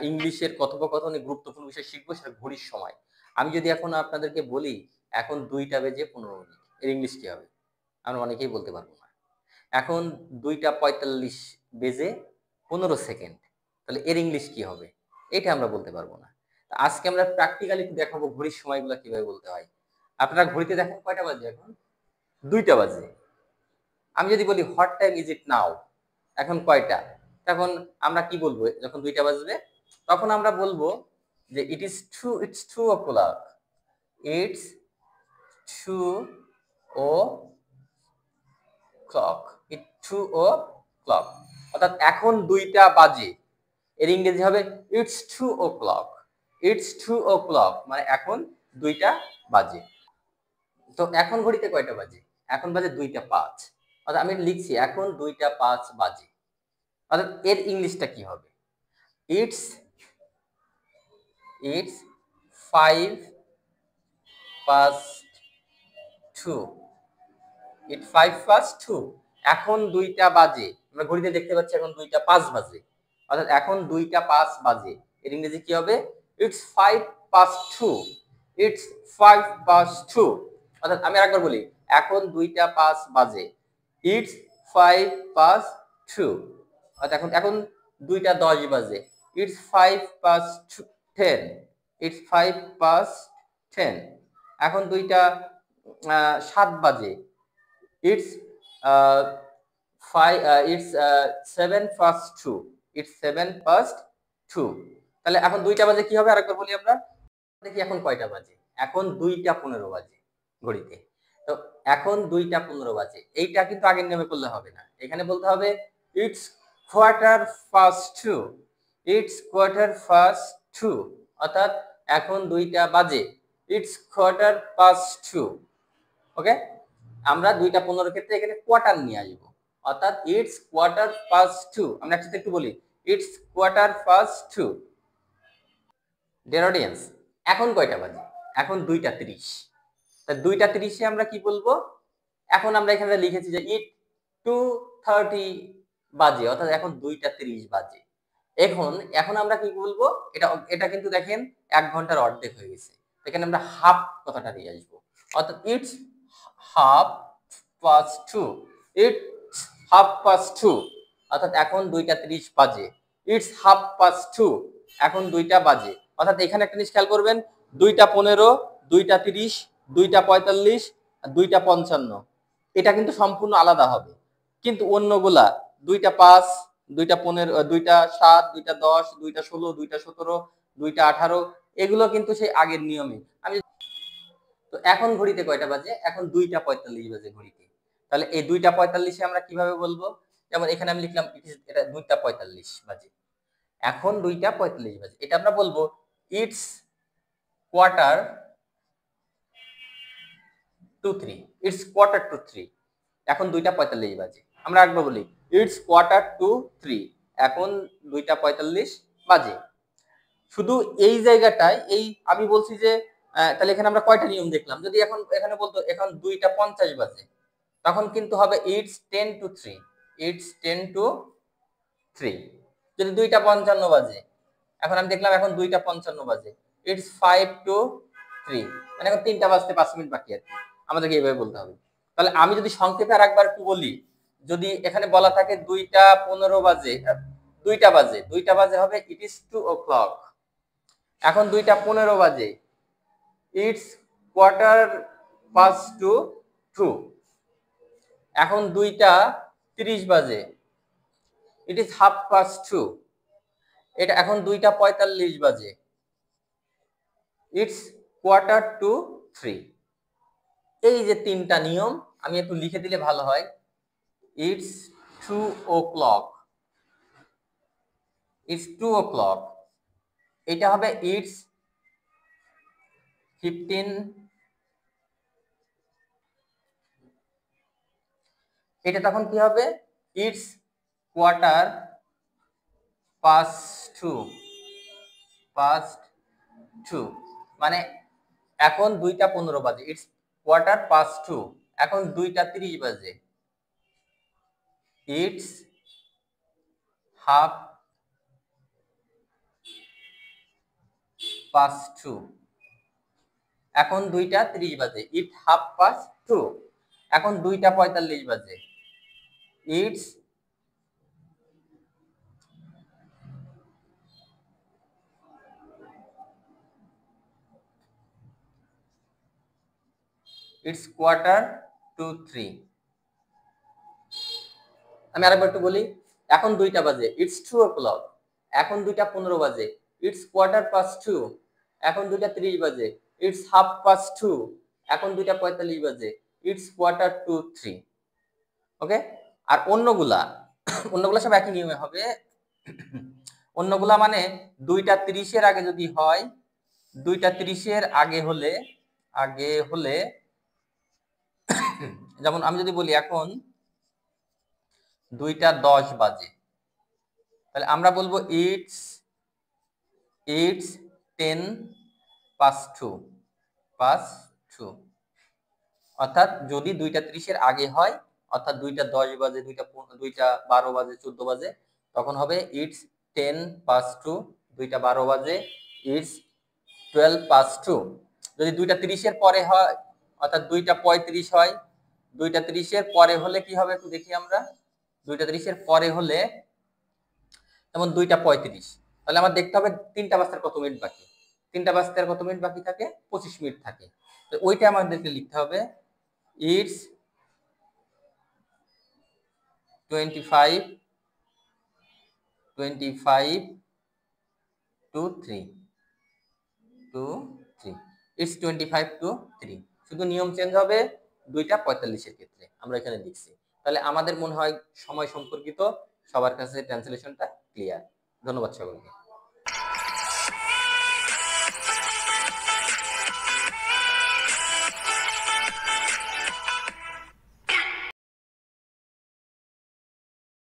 ইংলিশের কথোপকথনে গুরুত্বপূর্ণ বিষয় শিখবো, সেটা ঘড়ির সময়। আমি যদি এখন আপনাদেরকে বলি এখন ২টা বেজে ১৫ মিনিট, এর ইংলিশ কি হবে? আমরা অনেকেই বলতে পারব না। এখন ২টা ৪৫ বেজে ১৫ সেকেন্ড, তাহলে এর ইংলিশ কি হবে? এটা আমরা বলতে পারব না। আজকে আমরা প্র্যাকটিক্যালি একটু দেখাবো ঘড়ির সময়গুলো কিভাবে বলতে হয়। আপনারা ঘড়িতে দেখেন কয়টা বাজে এখন? ২টা বাজে। আমি যদি বলি হোয়াট টাইম ইজ ইট নাও? এখন কয়টা? তখন আমরা কি বলবো যখন ২টা বাজবে? তখন আমরা বলবো যে it's 2 o'clock. It's 2 o'clock. It's 2 o'clock. অর্থাৎ এখন ২টা বাজে। এর ইংরেজি হবে ইটস 2 o'clock. It's 2 o'clock মানে এখন ২টা বাজে। তো এখন ঘড়িতে কয়টা বাজে? এখন বাজে ২টা ৫। অর্থাৎ আমি লিখছি এখন ২টা ৫ বাজে। অর্থাৎ এর ইংলিশটা কি হবে? It's 5 past 2. It's 5 past 2. এখন ২টা বাজে। আমরা ঘড়িতে দেখতে পাচ্ছি এখন ২টা ৫ বাজে। অর্থাৎ এখন ২টা ৫ বাজে। এর ইংরেজি কি হবে? It's 5 past 2. It's 5 past 2. অর্থাৎ আমি আরেকবার বলি, এখন ২টা ৫ বাজে। It's 5 past 2. অর্থাৎ এখন ২টা ১০ বাজে। It's 5 past 10. It's 5 past 10. এখন ২টা ৭ বাজে। It's 7 past 2. It's 7 past 2. তাহলে এখন ২টা বাজে কি হবে আরেকবার বলি আমরা। দেখি এখন কয়টা বাজে? এখন ২টা ১৫ বাজে ঘড়িতে। তো এখন ২টা ১৫ বাজে। এইটা কিন্তু আগের নিয়মে করলে হবে না। এখানে বলতে হবে It's quarter past 2. It's quarter past 2. অর্থাৎ এখন ২টা বাজে। It's quarter past 2. ওকে? আমরা ২টা ১৫ ক্ষেত্রে এখানে কোয়ার্টার নিয়ে আসব। অর্থাৎ It's quarter past 2. আমরা একসাথে একটু বলি It's quarter past 2. Dear audience, এখন কয়টা বাজে? এখন ২টা ৩০। তা ২টা ৩০ এ আমরা কি বলবো? এখন আমরা এখানে লিখেছি যে ইট 2:30 বাজে, অর্থাৎ এখন ২টা ৩০ বাজে। এখন আমরা কি বলবো? এটা কিন্তু দেখেন ১ ঘন্টার অর্ধেক হয়ে গেছে। এখানে আমরা হাফ কথাটা নিয়ে আসবো। অর্থাৎ it's half past 2. It's half past 2. অর্থাৎ এখন ২টা ৩০ বাজে। It's half past 2. এখন ২টা বাজে। অর্থাৎ এখানে একটা জিনিস খেয়াল করবেন, ২টা ১৫, ২টা ৩০, ২টা ৪৫ আর ২টা ৫৫। এটা কিন্তু সম্পূর্ণ আলাদা হবে। কিন্তু অন্যগুলা ২টা ৫, ২টা ১৫, ২টা ৭, ২টা ১০, ২টা ১৬, ২টা ১৭, ২টা ১৮ এগুলো কিন্তু সেই আগের নিয়মে। তো এখন ঘড়িতে কয়টা বাজে? এখন ২টা ৪৫ বাজে ঘড়িতে। তাহলে এই ২টা ৪৫ এ আমরা কিভাবে বলবো? যেমন এখানে আমি লিখলাম এটা ২টা ৪৫ বাজে। এখন ২টা ৪৫ বাজে। এটা আমরা বলবো it's quarter to 3. It's quarter to 3. এখন ২টা ৪৫ বাজে। আমরা একবার বলি ইটস কোয়ার্টার টু 3. এখন ২টা ৪৫ বাজে। শুধু এই জায়গাটায় আমি বলছি যে তাহলে এখানে আমরা কয়টা নিয়ম দেখলাম? যদি এখানে বলতো এখন ২টা ৫০ বাজে, তখন কিন্তু হবে ইটস 10 to 3. It's 10 to 3. যদি ২টা ৫৫ বাজে, এখন আমি দেখলাম এখন ২টা ৫৫ বাজে। It's 5 to 3. মানে এখন ৩টা বাজতে ৫ মিনিট বাকি আছে। আমাদেরকে এইভাবে বলতে হবে। তাহলে আমি যদি সংক্ষেপে আরেকবার একটু বলি, যদি এখানে বলা থাকে ২টা ১৫ বাজে, ২টা বাজে, ২টা বাজে হবে ইট ইজ 2 o'clock. এখন ২টা ১৫ বাজে, ইটস কোয়ার্টার পাস্ট টু 2. এখন ২টা ৩০ বাজে, ইট ইজ হাফ পাস্ট 2. এটা এখন ২টা ৪৫ বাজে, ইটস কোয়ার্টার টু 3. এই যে ৩টা নিয়ম আমি একটু লিখে দিলে ভালো হয়। It's 2 o'clock. It's 2 o'clock. এটা হবে ইটস 15. এটা তখন কি হবে? It's quarter past 2. মানে এখন ২টা ১৫ বাজে, ইটস কোয়ার্টার পাস্ট 2. এখন ২টা ৩০ বাজে, ইটস হাফ past 2, এখন 2টা 30 বাজে, it half past 2, এখন 2টা 45 বাজে, it's quarter to 3। আমি আরেকবার একটু বলি, এখন 2টা বাজে, it's 2 o'clock, এখন 2টা 15 বাজে, it's quarter past 2, এখন 2টা 30 বাজে, it's half past 2, এখন 2টা 45 বাজে, it's quarter to 3। ওকে, আর অন্যগুলা সব একই নিয়মে হবে। অন্যগুলা মানে 2টা 30 এর আগে যদি হয়, 2টা 30 এর আগে হলে যেমন আমি যদি বলি এখন 2টা 10 বাজে, তাহলে আমরা বলবো it's 10 past 2, অর্থাৎ যদি 2টা 30 এর আগে হয়, অর্থাৎ 2টা 10 বাজে, 2টা 12 বাজে, 14 বাজে, তখন হবে it's 10 past 2, 2টা 12 বাজে, it's 12 past 2। যদি 2টা 30 এর পরে হয়, অর্থাৎ 2টা 35 হয়, 2টা 30 এর পরে হলে কি হবে একটু দেখি আমরা। 2টা 30 এর পরে হলে যেমন 2টা 35, তাহলে আমার দেখতে হবে 3টা বাজতে কত মিনিট বাকি। 3টা বাজতে কত মিনিট বাকি থাকে? 25 মিনিট থাকে। তো ওইটা আমাদেরকে লিখতে হবে it's 25 to 3, it's 25 to 3। শুধু নিয়ম চেঞ্জ হবে 2টা 45 এর ক্ষেত্রে, আমরা এখানে লিখছি। তাহলে আমাদের মনে হয় সময় সম্পর্কিত সবার কাছে ট্রান্সলেশনটা ক্লিয়ার। ধন্যবাদ সকলকে।